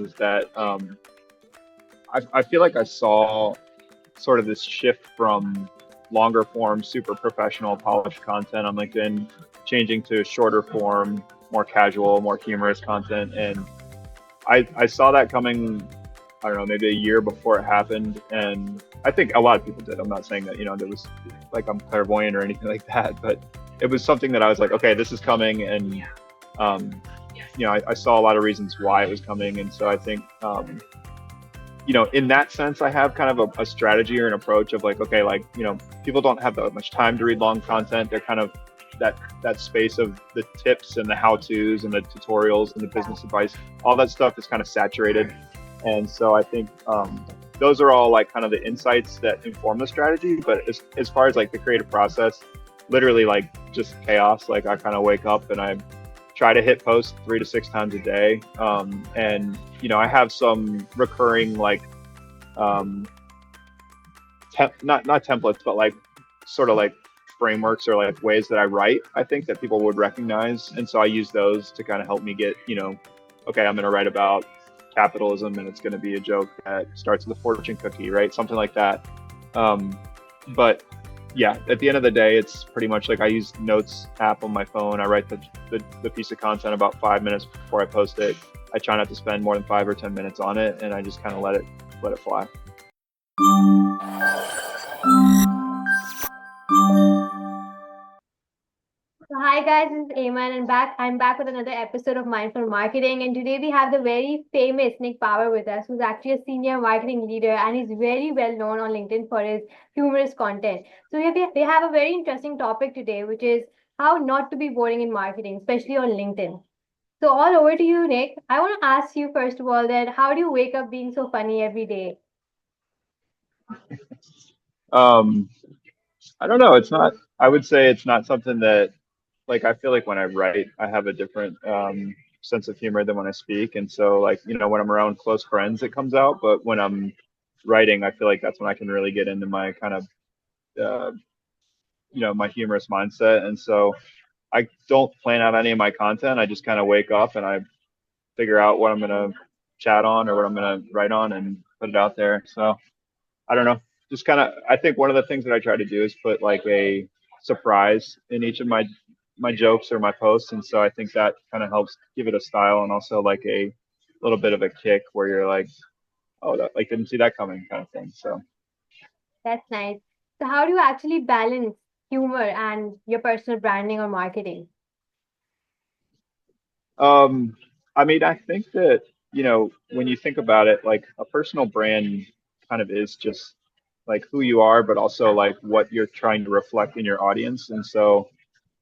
is that I feel like I saw sort of this shift from longer form, super professional, polished content on LinkedIn, changing to shorter form, more casual, more humorous content. And I saw that coming, I don't know, maybe a year before it happened. And I think a lot of people did. I'm not saying that, there was like I'm clairvoyant or anything like that, but it was something that I was like, okay, this is coming. And, I saw a lot of reasons why it was coming. And so I think, in that sense, I have kind of a strategy or an approach of like, okay, like, people don't have that much time to read long content. They're kind of that space of the tips and the how-tos and the tutorials and the business advice. All that stuff is kind of saturated. And so I think those are all like kind of the insights that inform the strategy. But as far as like the creative process, literally like just chaos. Like I kind of wake up and I try to hit post 3 to 6 times a day. I have some recurring like not templates, but like sort of like frameworks or like ways that I write, I think that people would recognize. And so I use those to kind of help me get, okay, I'm going to write about capitalism and it's going to be a joke that starts with a fortune cookie, right? Something like that. But yeah, at the end of the day, it's pretty much like I use Notes app on my phone. I write the piece of content about 5 minutes before I post it. I try not to spend more than 5 or 10 minutes on it, and I just kind of let it fly. So hi guys, this is Ayman and I'm back with another episode of Mindful Marketing, and today we have the very famous Nick Power with us, who's actually a senior marketing leader and he's very well known on LinkedIn for his humorous content. So we have a very interesting topic today, which is how not to be boring in marketing, especially on LinkedIn. So all over to you, Nick. I want to ask you first of all that how do you wake up being so funny every day? Um, I don't know. It's not. I would say it's not something that like I feel like when I write, I have a different sense of humor than when I speak, and so like when I'm around close friends, it comes out. But when I'm writing, I feel like that's when I can really get into my kind of uh, my humorous mindset. And so I don't plan out any of my content. I just kind of wake up and I figure out what I'm gonna chat on or what I'm gonna write on and put it out there. So I don't know. Just kind of, I think one of the things that I try to do is put like a surprise in each of my jokes or my posts, and so I think that kind of helps give it a style and also like a little bit of a kick where you're like, oh, that like didn't see that coming kind of thing. So That's nice. So how do you actually balance humor and your personal branding or marketing? um, I mean, I think that when you think about it, like a personal brand kind of is just like who you are, but also like what you're trying to reflect in your audience. And so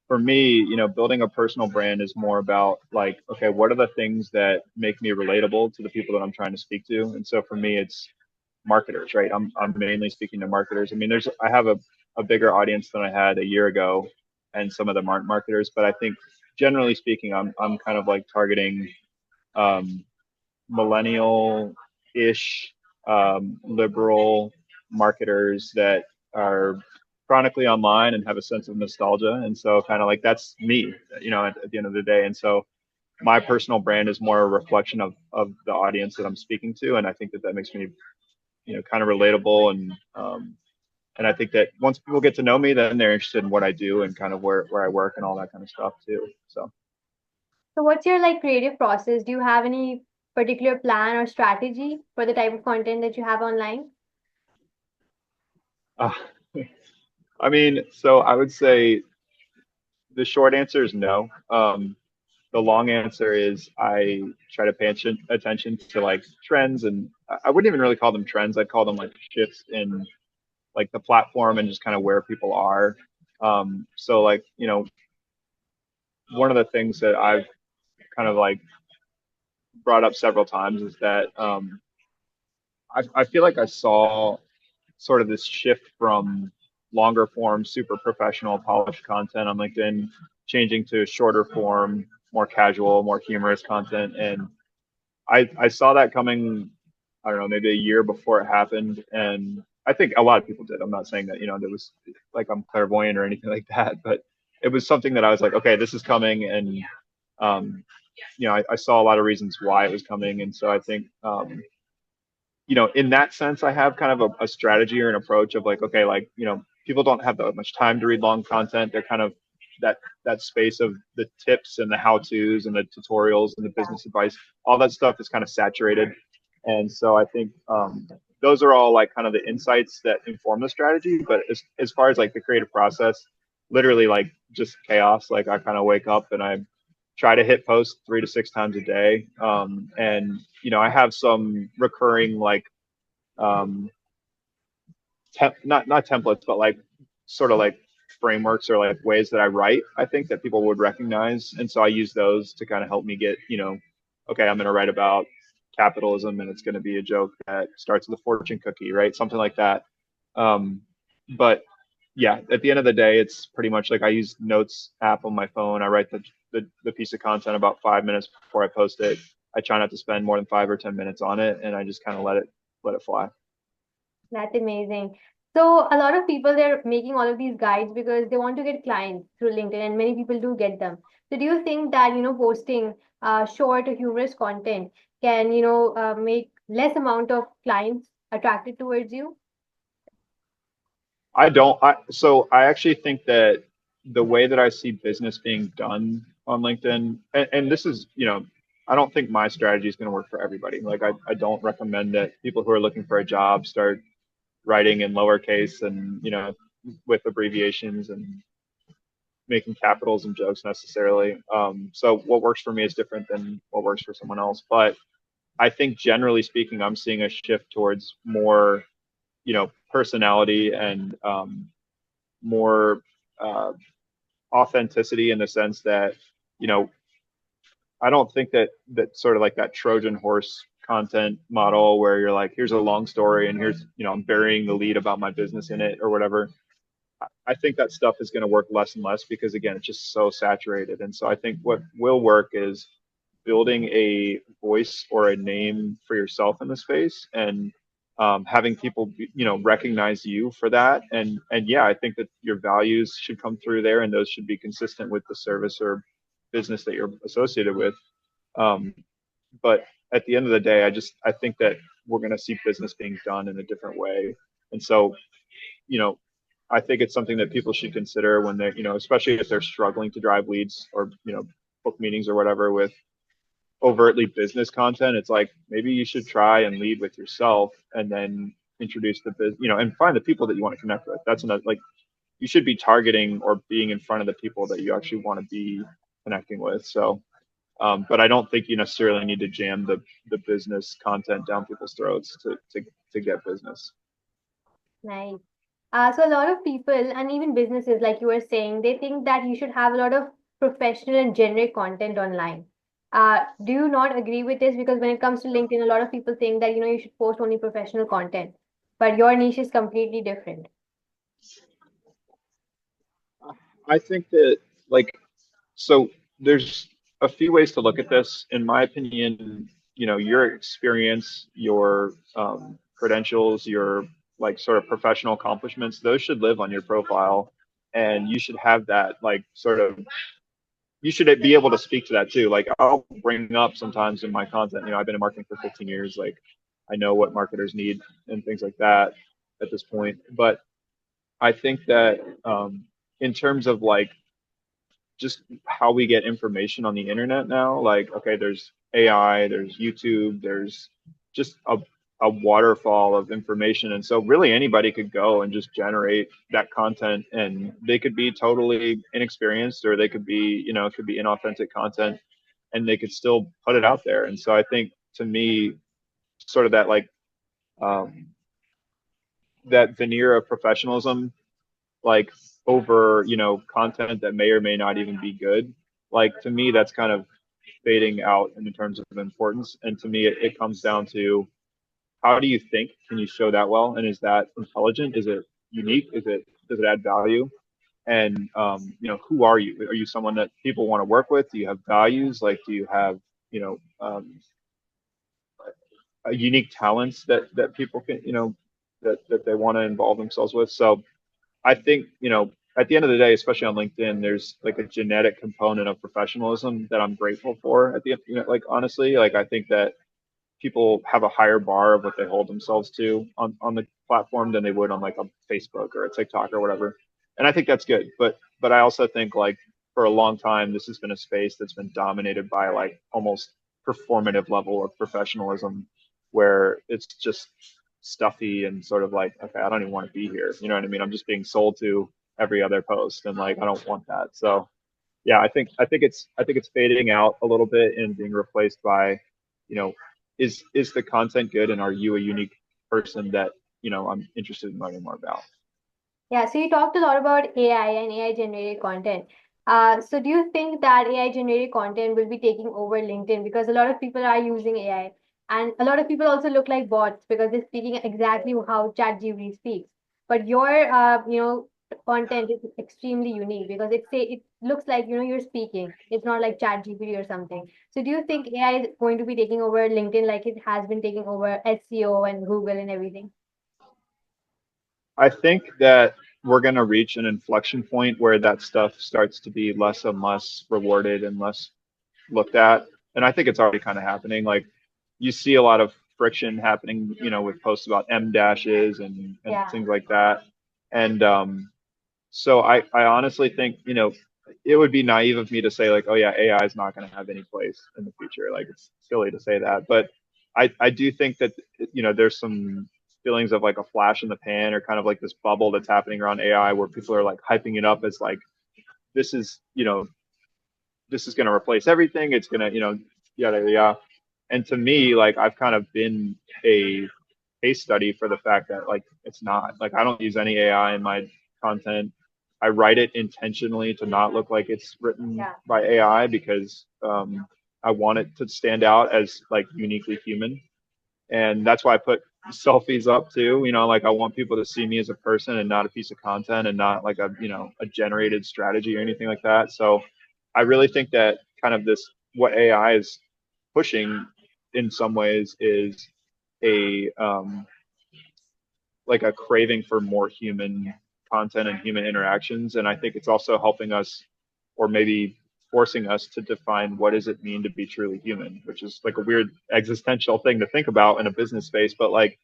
for me, building a personal brand is more about like, okay, what are the things that make me relatable to the people that I'm trying to speak to? And so for me, it's marketers, right? I'm mainly speaking to marketers. I mean, I have a bigger audience than I had a year ago, and some of them aren't marketers, but I think generally speaking, I'm kind of like targeting um, millennial-ish, liberal marketers that are chronically online and have a sense of nostalgia. And so kind of like that's me, at the end of the day. And so my personal brand is more a reflection of the audience that I'm speaking to. And I think that makes me, kind of relatable. And I think that once people get to know me, then they're interested in what I do and kind of where I work and all that kind of stuff too. So, So what's your like creative process? Do you have any particular plan or strategy for the type of content that you have online? uh, I mean, so I would say the short answer is no. The long answer is I try to pay attention to like trends, and I wouldn't even really call them trends. I'd call them like shifts in like the platform and just kind of where people are. So like, one of the things that I've kind of like brought up several times is that I feel like I saw sort of this shift from longer form, super professional, polished content on LinkedIn, changing to shorter form, more casual, more humorous content. And I saw that coming, I don't know, maybe a year before it happened. And I think a lot of people did. I'm not saying that, there was like I'm clairvoyant or anything like that, but it was something that I was like, okay, this is coming. And I saw a lot of reasons why it was coming, and so I think in that sense, I have kind of a strategy or an approach of like, okay, like, people don't have that much time to read long content. They're kind of that space of the tips and the how tos and the tutorials and the business advice. All that stuff is kind of saturated, and so I think those are all like kind of the insights that inform the strategy. But as far as like the creative process, literally like just chaos. Like I kind of wake up and I try to hit post 3 to 6 times a day. And I have some recurring like um, not templates, but like sort of like frameworks or like ways that I write. I think that people would recognize, and so I use those to kind of help me get okay, I'm going to write about capitalism, and it's going to be a joke that starts with a fortune cookie, right? Something like that. Um, but yeah, at the end of the day, it's pretty much like I use Notes app on my phone. I write the piece of content about 5 minutes before I post it. I try not to spend more than 5 or 10 minutes on it, and I just kind of let it fly. That's amazing. So a lot of people, they're making all of these guides because they want to get clients through LinkedIn, and many people do get them. So do you think that, posting short or humorous content can, make less amount of clients attracted towards you? I don't. So I actually think that the way that I see business being done on LinkedIn, and this is, I don't think my strategy is going to work for everybody. Like I don't recommend that people who are looking for a job start writing in lowercase and, with abbreviations and making capitals and jokes necessarily. So what works for me is different than what works for someone else. But I think generally speaking, I'm seeing a shift towards more, personality and more uh, authenticity in the sense that you know I don't think that sort of like that Trojan horse content model where you're like, here's a long story and here's I'm burying the lead about my business in it or whatever. I think that stuff is going to work less and less because again, it's just so saturated. And so I think what will work is building a voice or a name for yourself in the space and having people, recognize you for that. And yeah, I think that your values should come through there, and those should be consistent with the service or business that you're associated with. Um, but at the end of the day, I think that we're going to see business being done in a different way. And so you know, I think it's something that people should consider when they're, especially if they're struggling to drive leads or, book meetings or whatever with overtly business content. It's like maybe you should try and lead with yourself and then introduce the business, and find the people that you want to connect with. That's another, like, you should be targeting or being in front of the people that you actually want to be connecting with. So, but I don't think you necessarily need to jam the business content down people's throats to get business. Nice. So a lot of people and even businesses, like you were saying, they think that you should have a lot of professional and generic content online. Do you not agree with this? Because when it comes to LinkedIn, a lot of people think that, you should post only professional content, but your niche is completely different. I think that like so there's a few ways to look at this. In my opinion, your experience, your credentials, your like sort of professional accomplishments, those should live on your profile, and you should have that like sort of you should be able to speak to that too. Like I'll bring up sometimes in my content, I've been in marketing for 15 years, like I know what marketers need and things like that at this point. But I think that in terms of like just how we get information on the internet now. Like, okay, there's AI, there's YouTube, there's just a waterfall of information. And so really anybody could go and just generate that content, and they could be totally inexperienced or they could be, it could be inauthentic content, and they could still put it out there. And so I think to me, sort of that like um, that veneer of professionalism, like over content that may or may not even be good, like to me that's kind of fading out in terms of importance. And to me it comes down to how do you think, can you show that well, and is that intelligent, is it unique, does it add value, and who are you someone that people want to work with, do you have values, like do you have you know um, unique talents that people can that they want to involve themselves with. So I think, at the end of the day, especially on LinkedIn, there's like a genetic component of professionalism that I'm grateful for. At the end, like honestly, like I think that people have a higher bar of what they hold themselves to on the platform than they would on like a Facebook or a TikTok or whatever. And I think that's good. But I also think like for a long time this has been a space that's been dominated by like almost performative level of professionalism where it's just stuffy and sort of like, okay, I don't even want to be here. You know what I mean? I'm just being sold to every other post and like I don't want that. So yeah, I think it's fading out a little bit and being replaced by, you know, is the content good and are you a unique person that, I'm interested in learning more about. Yeah, so you talked a lot about AI and AI generated content. So do you think that AI generated content will be taking over LinkedIn because a lot of people are using AI and a lot of people also look like bots because they're speaking exactly how ChatGPT speaks. But your content is extremely unique because it looks like you're speaking. It's not like ChatGPT or something. So do you think AI is going to be taking over LinkedIn like it has been taking over SEO and Google and everything? I think that we're going to reach an inflection point where that stuff starts to be less and less rewarded and less looked at. And I think it's already kind of happening. Like you see a lot of friction happening, with posts about M dashes and Yeah. things like that. And so I honestly think, it would be naive of me to say like, oh yeah, AI is not going to have any place in the future. Like it's silly to say that, but I do think that, there's some feelings of like a flash in the pan or kind of like this bubble that's happening around AI where people are like hyping it up as like, this is, this is going to replace everything. It's going to, yada, yada, yada. And to me, like I've kind of been a case study for the fact that like it's not like I don't use any AI in my content. I write it intentionally to not look like it's written Yeah. by AI because I want it to stand out as like uniquely human, and that's why I put selfies up too. Like I want people to see me as a person and not a piece of content and not like a generated strategy or anything like that. So I really think that kind of this what AI is pushing in some ways is a like a craving for more human content and human interactions. And I think it's also helping us, or maybe forcing us to define what does it mean to be truly human, which is like a weird existential thing to think about in a business space. But like,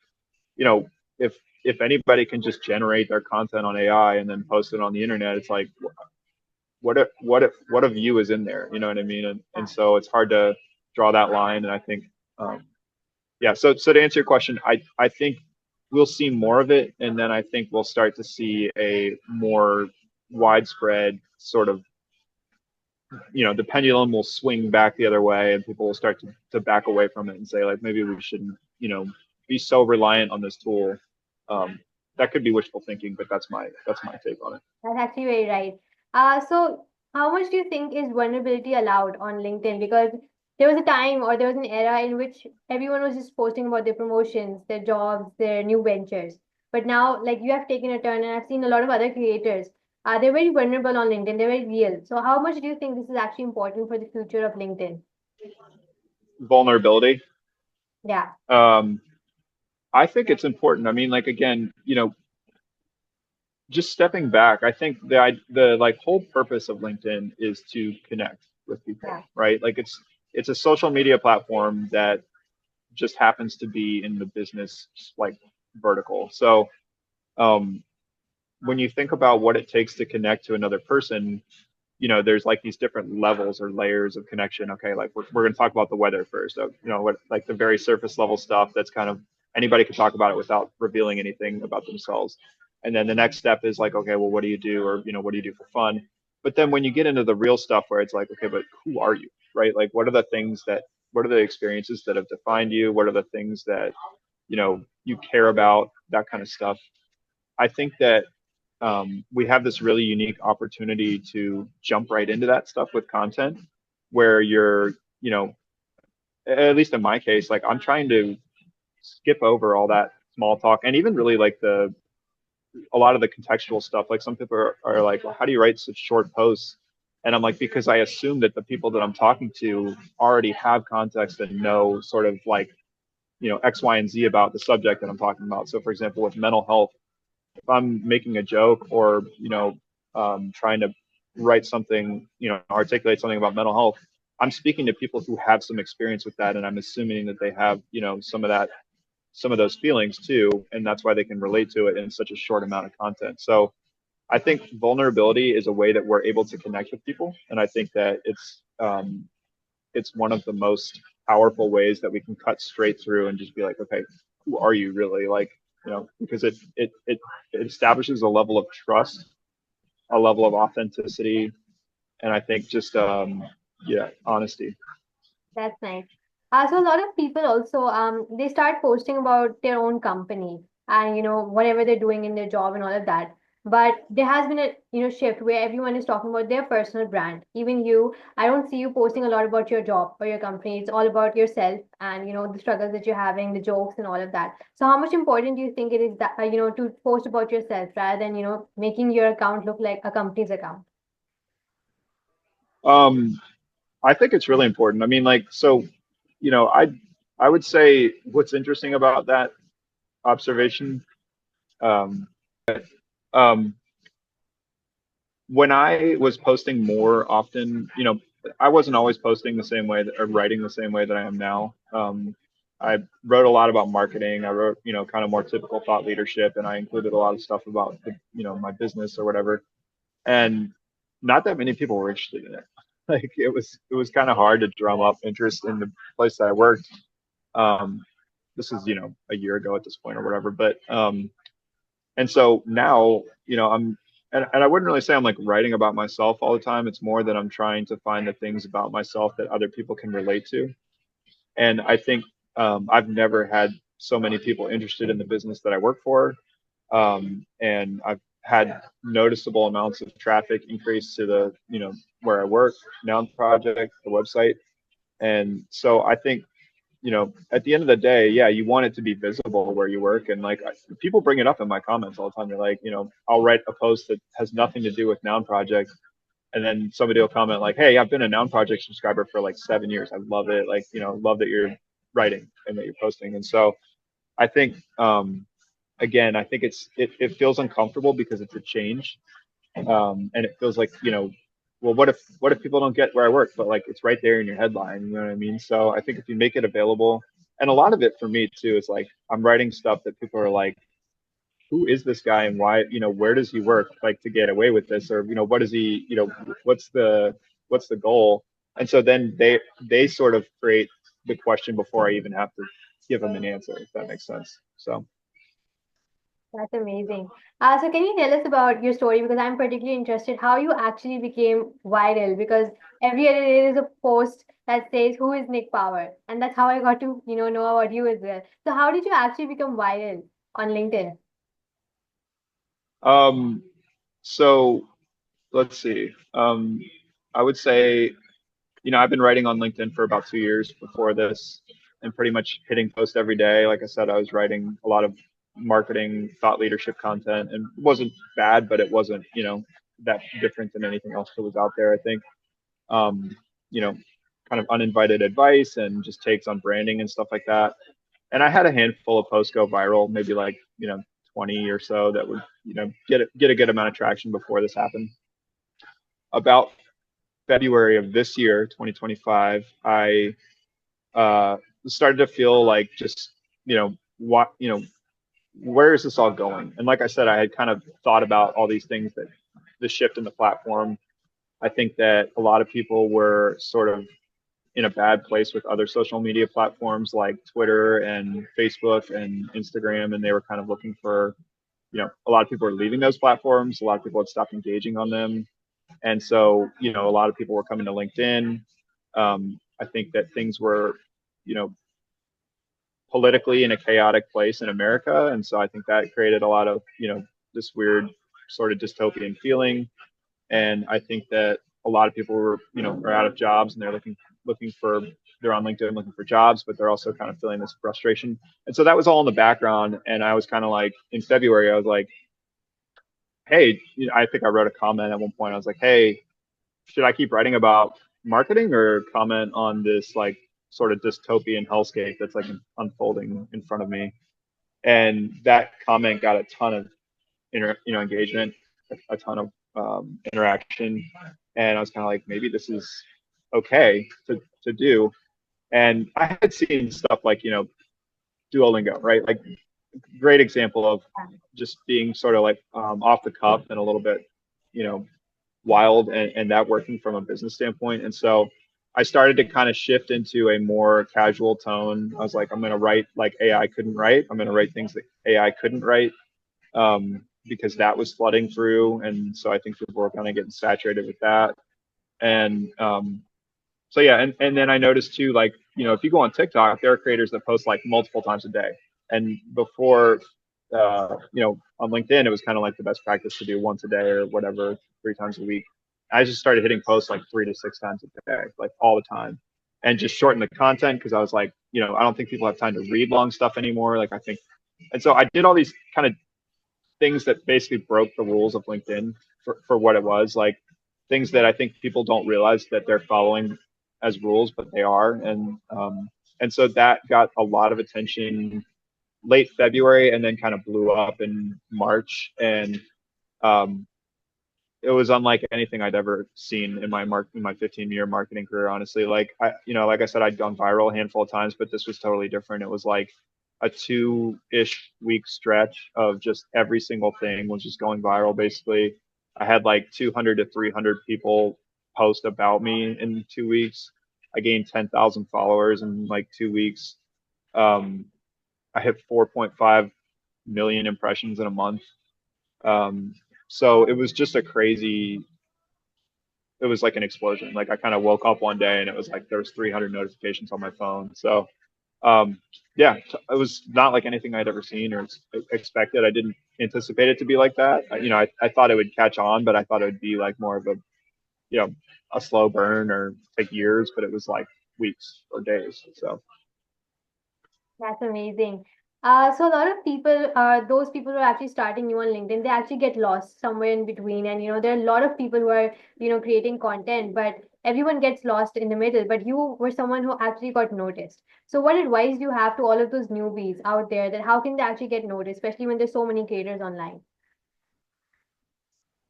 you know, if anybody can just generate their content on AI and then post it on the internet, it's like what of you is in there? You know what I mean? And so it's hard to draw that line. And I think yeah, so to answer your question, I think we'll see more of it, and then I think we'll start to see a more widespread sort of, the pendulum will swing back the other way, and people will start to back away from it and say like maybe we shouldn't, be so reliant on this tool. Um, that could be wishful thinking, but that's my take on it. That's actually very right. So how much do you think is vulnerability allowed on LinkedIn? Because there was a time or there was an era in which everyone was just posting about their promotions, their jobs, their new ventures. But now, like you have taken a turn, and I've seen a lot of other creators. They're very vulnerable on LinkedIn. They're very real. So how much do you think this is actually important for the future of LinkedIn? Vulnerability. Yeah, Um, I think it's important. I mean, like again, just stepping back, I think the like whole purpose of LinkedIn is to connect with people, yeah, right? Like it's a social media platform that just happens to be in the business like vertical. So um, when you think about what it takes to connect to another person, there's like these different levels or layers of connection. Okay, like we're going to talk about the weather first. So, what like the very surface level stuff that's kind of anybody can talk about it without revealing anything about themselves. And then the next step is like, okay, well, what do you do, or what do you do for fun? But then when you get into the real stuff where it's like, okay, but who are you, right? Like, what are the experiences that have defined you? What are the things that you care about? That kind of stuff. I think that we have this really unique opportunity to jump right into that stuff with content where you're, at least in my case, like I'm trying to skip over all that small talk and even really like a lot of the contextual stuff. Like some people are like, well, how do you write such short posts? And I'm like, because I assume that the people that I'm talking to already have context and know sort of like, X, Y, and Z about the subject that I'm talking about. So for example, with mental health, if I'm making a joke or trying to write something, articulate something about mental health, I'm speaking to people who have some experience with that, and I'm assuming that they have, some of those feelings too, and that's why they can relate to it in such a short amount of content. So I think vulnerability is a way that we're able to connect with people, and I think that it's one of the most powerful ways that we can cut straight through and just be like, okay, who are you really? Like, because it establishes a level of trust, a level of authenticity, and I think just yeah, honesty. That's nice. So a lot of people also they start posting about their own company and whatever they're doing in their job and all of that. But there has been a shift where everyone is talking about their personal brand. Even you, I don't see you posting a lot about your job or your company. It's all about yourself and the struggles that you're having, the jokes and all of that. So how much important do you think it is that to post about yourself rather than making your account look like a company's account? Um, I think it's really important. I mean, like, so, you know, I I would say what's interesting about that observation, um, um, when I was posting more often, I wasn't always posting the same way or writing the same way that I am now. I wrote a lot about marketing. I wrote, kind of more typical thought leadership, and I included a lot of stuff about, my business or whatever. And not that many people were interested in it. Like it was kind of hard to drum up interest in the place that I worked. Um, this is, a year ago at this point or whatever. But and so now, and I wouldn't really say I'm like writing about myself all the time. It's more that I'm trying to find the things about myself that other people can relate to. And I think I've never had so many people interested in the business that I work for. And I've had noticeable amounts of traffic increase to the, where I work, Noun Project, the website. And so I think, at the end of the day, yeah, you want it to be visible where you work. And like people bring it up in my comments all the time. They're like, I'll write a post that has nothing to do with Noun Project. And then somebody will comment like, hey, I've been a Noun Project subscriber for like 7 years. I love it. Like, love that you're writing and that you're posting. And so I think, again, I think it feels uncomfortable because it's a change, and it feels like well, what if people don't get where I work, but like it's right there in your headline, you know what I mean? So I think if you make it available, and a lot of it for me too is like I'm writing stuff that people are like, who is this guy and why, where does he work like to get away with this, or what is he, what's the goal? And so then they sort of create the question before I even have to give them an answer, if that makes sense. So. That's amazing. So can you tell us about your story? Because I'm particularly interested how you actually became viral. Because every other day there's a post that says, "Who is Nick Power?" And that's how I got to, know about you as well. So how did you actually become viral on LinkedIn? Um, so let's see. I would say, I've been writing on LinkedIn for about 2 years before this, and pretty much hitting post every day. Like I said, I was writing a lot of marketing, thought leadership content, and it wasn't bad, but it wasn't, that different than anything else that was out there. I think, um, you know, kind of uninvited advice and just takes on branding and stuff like that. And I had a handful of posts go viral, maybe like 20 or so that would get a good amount of traction before this happened. About February of this year, 2025, I started to feel like just what where is this all going? And like I said, I had kind of thought about all these things that the shift in the platform. I think that a lot of people were sort of in a bad place with other social media platforms like Twitter and Facebook and Instagram, and they were kind of looking for, a lot of people were leaving those platforms. A lot of people had stopped engaging on them, and so a lot of people were coming to LinkedIn. I think that things were, you know, politically in a chaotic place in America, and so I think that created a lot of, this weird sort of dystopian feeling. And I think that a lot of people were, are out of jobs and they're looking for they're on LinkedIn looking for jobs, but they're also kind of feeling this frustration. And so that was all in the background. And I was kind of like in February, I was like, hey, I think I wrote a comment at one point. I was like, hey, should I keep writing about marketing or comment on this like sort of dystopian hellscape that's like unfolding in front of me? And that comment got a ton of engagement, a ton of interaction, and I was kind of like, maybe this is okay to do. And I had seen stuff like, Duolingo, right? Like, great example of just being sort of like off the cuff and a little bit, you know, wild, and that working from a business standpoint. And so I started to kind of shift into a more casual tone. I was like, I'm going to write like AI couldn't write. I'm going to write things that AI couldn't write, because that was flooding through. And so I think people were kind of getting saturated with that. And so yeah, and then I noticed too, like, if you go on TikTok, there are creators that post like multiple times a day. And before, on LinkedIn, it was kind of like the best practice to do once a day or whatever, 3 times a week. I just started hitting posts like 3 to 6 times a day, like all the time, and just shorten the content because I was like, I don't think people have time to read long stuff anymore. Like I think, and so I did all these kind of things that basically broke the rules of LinkedIn for what it was, like things that I think people don't realize that they're following as rules, but they are. And so that got a lot of attention late February, and then kind of blew up in March. And um, it was unlike anything I'd ever seen in my 15-year marketing career. Honestly, like like I said, I'd gone viral a handful of times, but this was totally different. It was like a 2-ish week stretch of just every single thing was just going viral. Basically, I had like 200 to 300 people post about me in 2 weeks. I gained 10,000 followers in like 2 weeks. Um, I hit 4.5 million impressions in a month. Um, so it was just a crazy, it was like an explosion. Like I kind of woke up one day and it was like there was 300 notifications on my phone. So um, yeah, it was not like anything I'd ever seen or expected. I didn't anticipate it to be like that. I thought it would catch on, but I thought it would be like more of a, you know, a slow burn or take years, but it was like weeks or days. So That's amazing. So a lot of people, those people who are actually starting new on LinkedIn, they actually get lost somewhere in between. And there are a lot of people who are, creating content, but everyone gets lost in the middle. But you were someone who actually got noticed. So what advice do you have to all of those newbies out there that how can they actually get noticed, especially when there's so many creators online?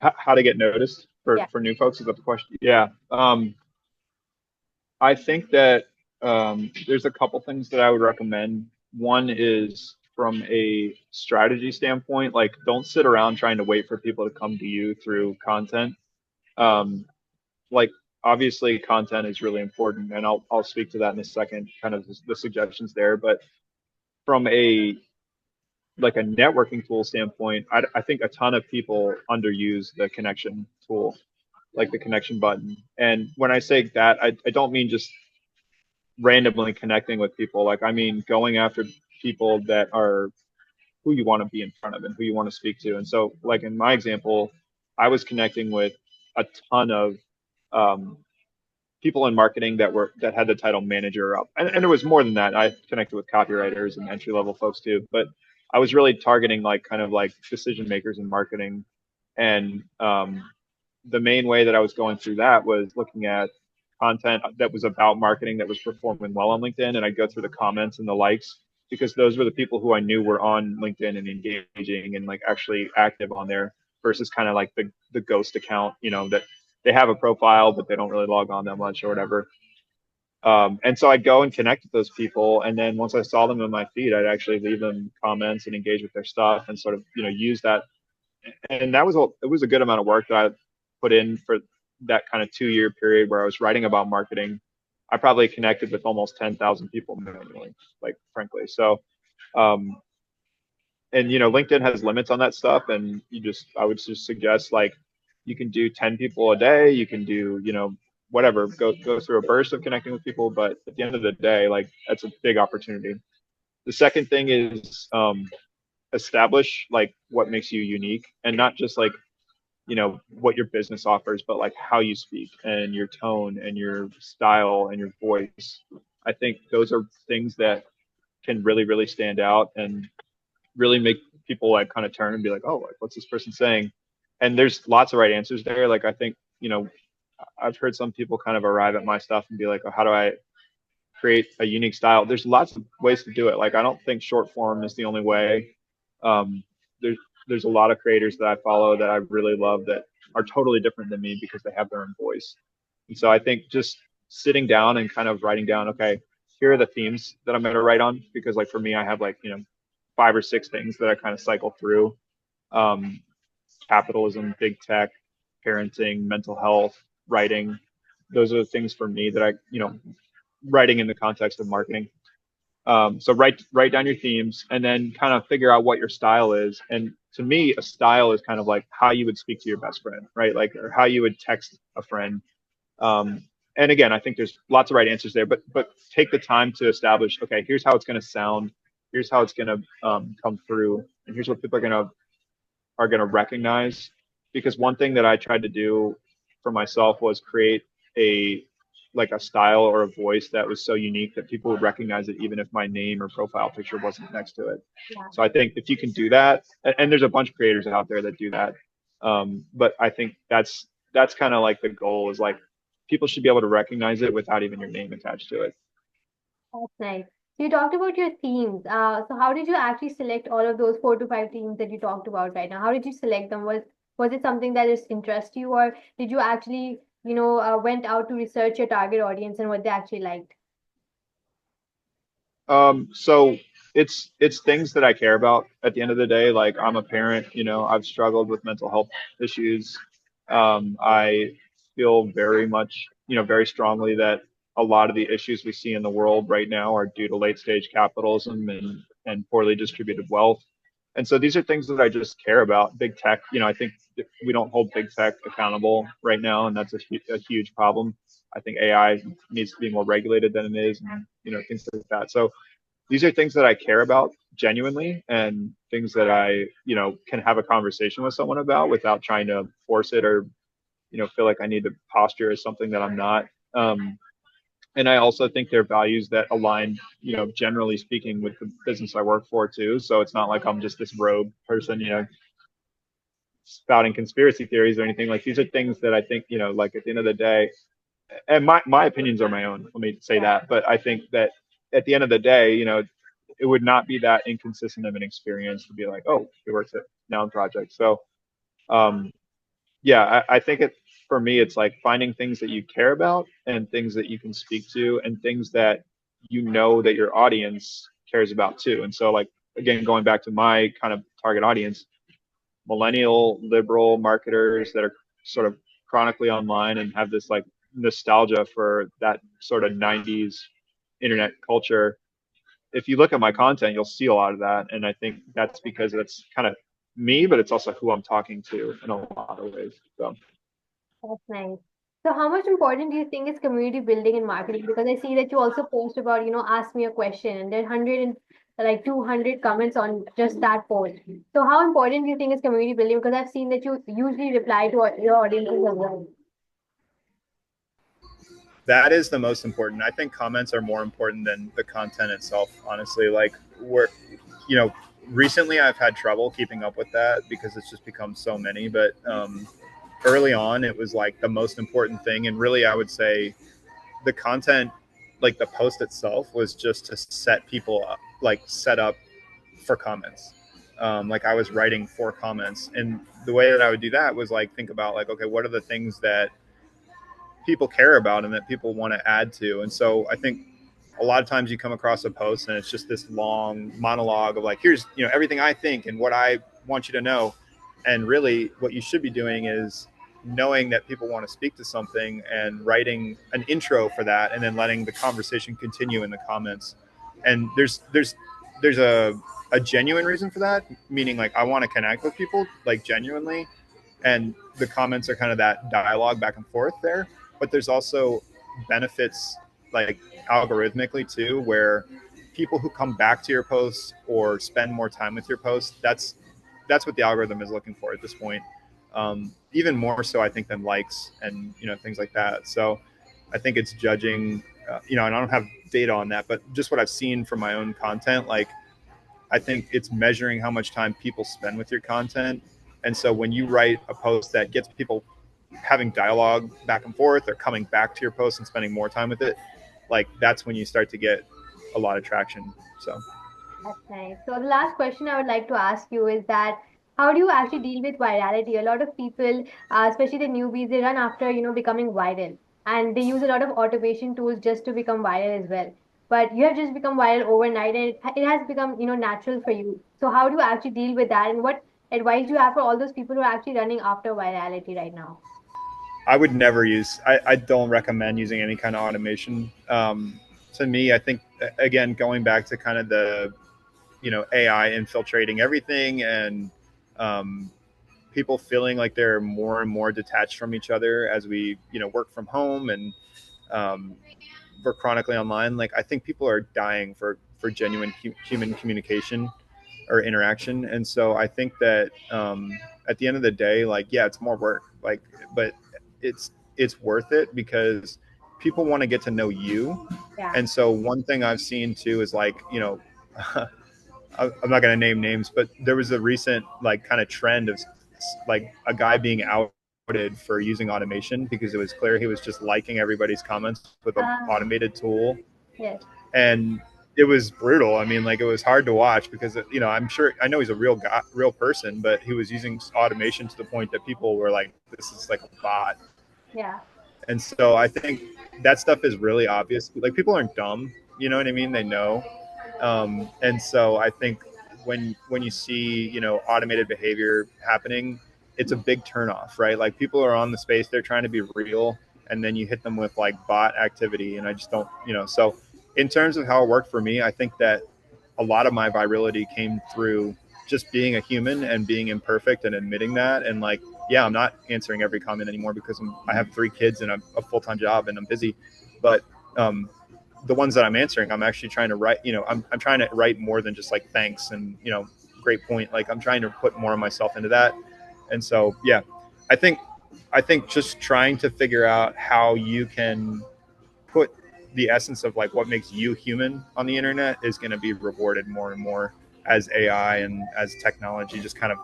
how to get noticed Yeah. for new folks, is that the question? Yeah. I think that there's a couple things that I would recommend. One is from a strategy standpoint, like don't sit around trying to wait for people to come to you through content. Um, like obviously content is really important, and I'll speak to that in a second, kind of the suggestions there. But from a like a networking tool standpoint, I think a ton of people underuse the connection tool, like the connection button. And when I say that, I don't mean just randomly connecting with people. Like, I mean, going after people that are who you want to be in front of and who you want to speak to. And so, like in my example, I was connecting with a ton of um, people in marketing that had the title manager up, and it was more than that. I connected with copywriters and entry level folks too, but I was really targeting like kind of like decision makers in marketing. And the main way that I was going through that was looking at content that was about marketing that was performing well on LinkedIn, and I'd go through the comments and the likes, because those were the people who I knew were on LinkedIn and engaging and like actually active on there, versus kind of like the ghost account, that they have a profile but they don't really log on that much or whatever. And so I'd go and connect with those people, and then once I saw them in my feed, I'd actually leave them comments and engage with their stuff and sort of use that. And it was a good amount of work that I put in for that kind of 2 year period where I was writing about marketing. I probably connected with almost 10,000 people manually, like frankly. So, um, and LinkedIn has limits on that stuff, and I would just suggest like you can do 10 people a day. You can do whatever, go through a burst of connecting with people, but at the end of the day, like that's a big opportunity. The second thing is establish like what makes you unique, and not just like what your business offers, but like how you speak and your tone and your style and your voice. I think those are things that can really really stand out and really make people like kind of turn and be like, oh, like what's this person saying? And there's lots of right answers there. Like I think I've heard some people kind of arrive at my stuff and be like, oh, how do I create a unique style? There's lots of ways to do it. Like I don't think short form is the only way. um, there's there's a lot of creators that I follow that I really love that are totally different than me because they have their own voice. And so I think just sitting down and kind of writing down, okay, here are the themes that I'm going to write on, because like for me, I have like, 5 or 6 things that I kind of cycle through. Um, Capitalism, big tech, parenting, mental health, writing. Those are the things for me that writing in the context of marketing. So write down your themes and then kind of figure out what your style is. And to me, a style is kind of like how you would speak to your best friend, right? Like, or how you would text a friend. Um, and again, I think there's lots of right answers there, but take the time to establish, okay, here's how it's going to sound, here's how it's going to come through, and here's what people are going to recognize. Because one thing that I tried to do for myself was create a like a style or a voice that was so unique that people would recognize it even if my name or profile picture wasn't next to it. Yeah. So I think if you can do that, and there's a bunch of creators out there that do that, but I think that's kind of like the goal, is like people should be able to recognize it without even your name attached to it. That's nice. So you talked about your themes. So how did you actually select all of those 4 to 5 themes that you talked about right now? How did you select them? Was it something that just interests you, or did you actually, went out to research your target audience and what they actually liked? So it's things that I care about at the end of the day. Like, I'm a parent, I've struggled with mental health issues. I feel very much, very strongly that a lot of the issues we see in the world right now are due to late stage capitalism and poorly distributed wealth. And so these are things that I just care about. Big tech, I think we don't hold big tech accountable right now, and that's a huge problem. I think AI needs to be more regulated than it is, and things like that. So these are things that I care about genuinely, and things that I, can have a conversation with someone about without trying to force it, or, feel like I need to posture as something that I'm not. Um, and I also think they're values that align, generally speaking, with the business I work for too. So it's not like I'm just this rogue person, spouting conspiracy theories or anything. Like, these are things that I think, like at the end of the day, and my opinions are my own. Let me say Yeah. that. But I think that at the end of the day, it would not be that inconsistent of an experience to be like, oh, he works at Noun Project. So, um, yeah, I think for me, it's like finding things that you care about and things that you can speak to and things that that your audience cares about too. And so, like, again, going back to my kind of target audience, millennial liberal marketers that are sort of chronically online and have this like nostalgia for that sort of 90s internet culture. If you look at my content, you'll see a lot of that. And I think that's because that's kind of me, but it's also who I'm talking to in a lot of ways. So, That's nice. So how much important do you think is community building in marketing? Because I see that you also post about, ask me a question, and there are 100 and like 200 comments on just that post. So how important do you think is community building? Because I've seen that you usually reply to your audiences as well. that is the most important. I think comments are more important than the content itself, honestly. Like, you know, recently I've had trouble keeping up with that because it's just become so many. But early on, it was like the most important thing. And really, I would say the content, like the post itself, was just to set people up, like set up for comments. Like, I was writing for comments, and the way that I would do that was like think about like, okay, what are the things that people care about and that people want to add to. And so I think a lot of times you come across a post and it's just this long monologue of like, here's, everything I think and what I want you to know. And really what you should be doing is knowing that people want to speak to something and writing an intro for that, and then letting the conversation continue in the comments. And there's a genuine reason for that, meaning like I want to connect with people like genuinely, and the comments are kind of that dialogue back and forth there. But there's also benefits, like algorithmically too, where people who come back to your posts or spend more time with your posts, that's what the algorithm is looking for at this point. Even more so, I think, than likes and things like that. So I think it's judging, and I don't have data on that, but just what I've seen from my own content, like I think it's measuring how much time people spend with your content. And so when you write a post that gets people having dialogue back and forth or coming back to your post and spending more time with it, like that's when you start to get a lot of traction. So That's nice. So the last question I would like to ask you is that how do you actually deal with virality? A lot of people, especially the newbies, they run after, becoming viral, and they use a lot of automation tools just to become viral as well. But you have just become viral overnight, and it has become, natural for you. So how do you actually deal with that? And what advice do you have for all those people who are actually running after virality right now? I would never use. I don't recommend using any kind of automation. To me, I think again going back to kind of the AI infiltrating everything and um, people feeling like they're more and more detached from each other as we work from home and um, we're chronically online. Like I think people are dying for genuine human communication or interaction. And so I think that at the end of the day, like, yeah, it's more work, like, but it's worth it because people want to get to know you. Yeah. And so one thing I've seen too is like, I'm not going to name names, but there was a recent like kind of trend of like a guy being outed for using automation because it was clear he was just liking everybody's comments with an Um, automated tool, yes. and it was brutal. I mean, like it was hard to watch because I'm sure I know he's a real guy, real person, but he was using automation to the point that people were like, "This is like a bot." Yeah. And so I think that stuff is really obvious. Like people aren't dumb, you know what I mean? They know. And so I think when you see automated behavior happening, it's a big turnoff, right? Like people are on the space, they're trying to be real, and then you hit them with like bot activity, and I just don't, So in terms of how it worked for me, I think that a lot of my virility came through just being a human and being imperfect and admitting that. And like, yeah, I'm not answering every comment anymore because I have 3 kids and a full-time job and I'm busy. But um, the ones that I'm answering, I'm actually trying to write, I'm trying to write more than just like thanks and, great point. Like I'm trying to put more of myself into that. And so, yeah, I think, I think just trying to figure out how you can put the essence of like what makes you human on the internet is going to be rewarded more and more as AI and as technology just kind of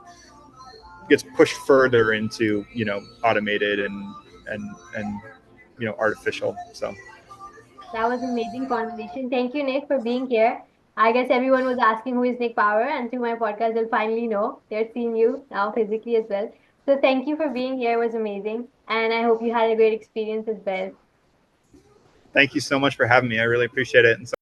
gets pushed further into automated and artificial. So That was an amazing conversation. Thank you, Nick, for being here. I guess everyone was asking who is Nick Power, and through my podcast, they'll finally know. They're seeing you now physically as well. So thank you for being here. It was amazing. And I hope you had a great experience as well. thank you so much for having me. I really appreciate it. And so